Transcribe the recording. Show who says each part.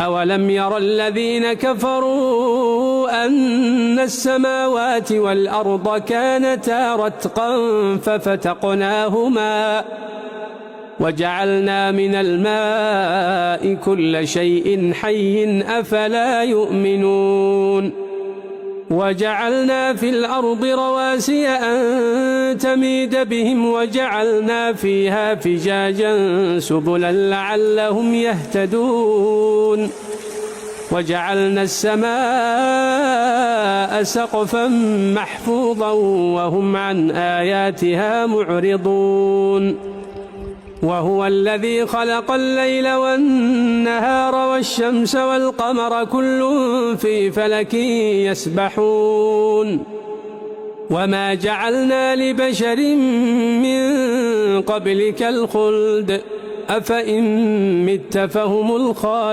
Speaker 1: أولم ير الذين كفروا أن السماوات والأرض كانتا رتقا ففتقناهما وجعلنا من الماء كل شيء حي أفلا يؤمنون وجعلنا في الأرض رواسي أن تميد بهم وجعلنا فيها فجاجا سبلا لعلهم يهتدون وجعلنا السماء سقفا محفوظا وهم عن آياتها معرضون وهو الذي خلق الليل والنهار والشمس والقمر كل في فلك يسبحون وما جعلنا لبشر من قبلك الخلد أفإن مت فهم الخالدون